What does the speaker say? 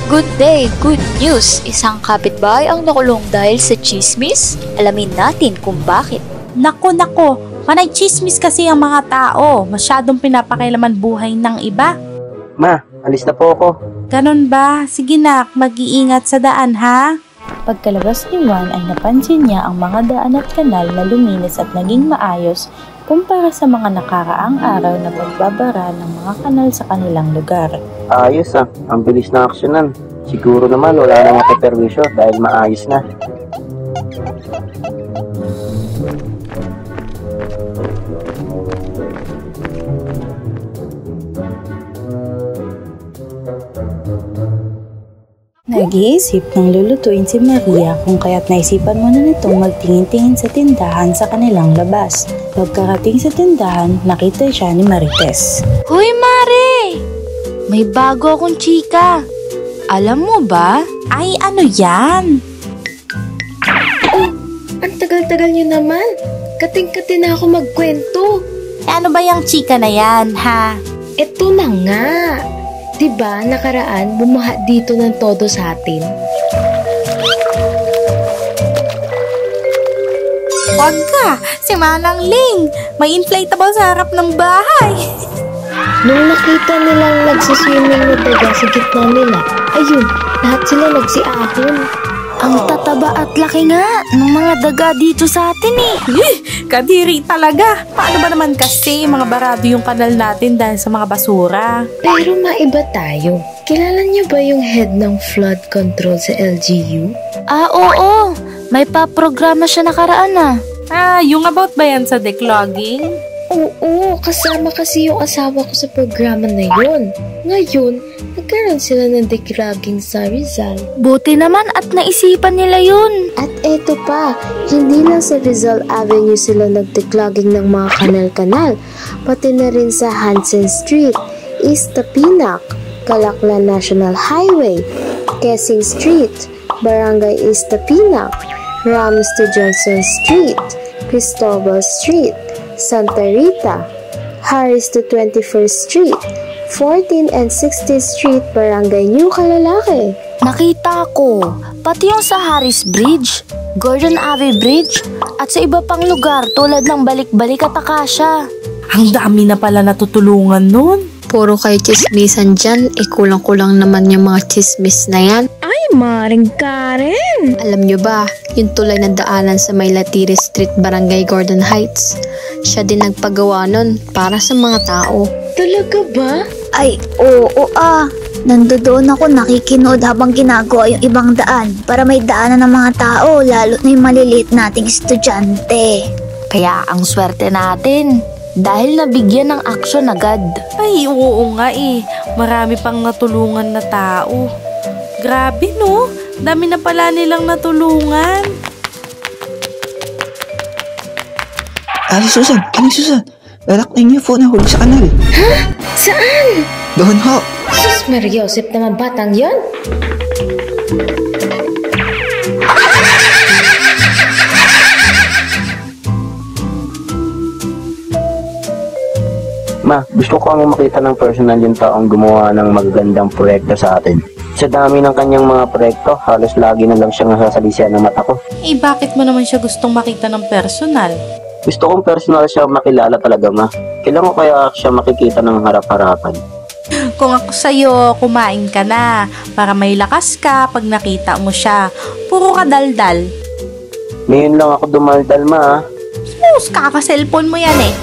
Good day, good news! Isang kapitbahay ang nakulong dahil sa chismis. Alamin natin kung bakit. Nako, panay chismis kasi ang mga tao. Masyadong pinapakailaman buhay ng iba. Ma, alis na po ako. Ganon ba? Sige nak, mag-iingat sa daan ha? Pagkalabas ni Juan ay napansin niya ang mga daan at kanal na luminis at naging maayos kumpara sa mga nakaraang araw na pagbabara ng mga kanal sa kanilang lugar. Ayos ang bilis na aksyonan. Siguro naman wala nang mapeperwisyo dahil maayos na. Nag-iisip ng lulutuin si Maria kung kaya't naisipan mo na nitong magtingin-tingin sa tindahan sa kanilang labas. Pagkarating sa tindahan, nakita siya ni Marites. Hoy Mare! May bago akong chika. Alam mo ba? Ay, ano yan? Oh, ang tagal-tagal nyo naman. Kating-kati na ako magkwento. Ano ba yung chika na yan, ha? Eto na nga. Diba, nakaraan, bumuha dito ng todo sa atin? Wag ka! Si Manang Ling! May inflatable sa harap ng bahay! Nung nakita nilang nagsiswimming na daga sa gitna nila, ayun, lahat sila nagsiahon. Ang tataba at laki nga ng mga daga dito sa atin eh. Kadiri talaga! Paano ba naman kasi mga barado yung kanal natin dahil sa mga basura? Pero maiba tayo. Kilala niyo ba yung head ng flood control sa LGU? Oo. May paprograma siya nakaraan Yung about ba yan sa declogging? Oo, kasama kasi yung asawa ko sa programa na yun. Ngayon, nagkaroon sila ng declogging sa Rizal. Buti naman at naisipan nila yun. At eto pa, hindi lang sa Rizal Avenue sila nag-declogging ng mga kanal-kanal, pati na rin sa Hansen Street, East Tapinac, Calaklan National Highway, Quezing Street, Barangay East Tapinac, Ramos to Johnson Street, Cristobal Street, Santa Rita, Harris to 21st Street, 14th and 16th Street, Barangay New Kalalaki. Nakita ko, pati yung sa Harris Bridge, Gordon Ave Bridge, at sa iba pang lugar tulad ng Balik-Balik at Acacia. Ang dami na pala natutulungan nun. Puro kayo chismisan dyan, kulang-kulang naman yung mga chismis na yan. Ay, Maring Karen! Alam nyo ba, yung tulay na daanan sa May Latire Street, Barangay Gordon Heights, siya din nagpagawa nun para sa mga tao. Talaga ba? Ay, oo Nandoon ako nakikinood habang ginagawa yung ibang daan para may daanan ng mga tao, lalo na yung maliliit nating estudyante. Kaya ang swerte natin. Dahil nabigyan ng aksyon agad. Ay, oo nga eh. Marami pang natulungan na tao. Grabe no, dami na pala nilang natulungan. Aling Susan! Lalak na yung phone na huli sa kanal. Ha? Saan? Doon ho! Sus, Mariosep naman batang yon. Ma, gusto ko ang makita ng personal yung taong gumawa ng magagandang proyekto sa atin. Sa dami ng kanyang mga proyekto, halos lagi na lang siyang nasasalisihan ng mata ko. Eh, bakit mo naman siya gustong makita ng personal? Gusto kong personal siya makilala talaga, ma. Kailan ko kaya siya makikita ng harap-harapan? Kung ako sa'yo, kumain ka na para may lakas ka pag nakita mo siya. Puro ka daldal. Ngayon lang ako dumaldal, ma. Sus, kaka-cellphone mo yan eh.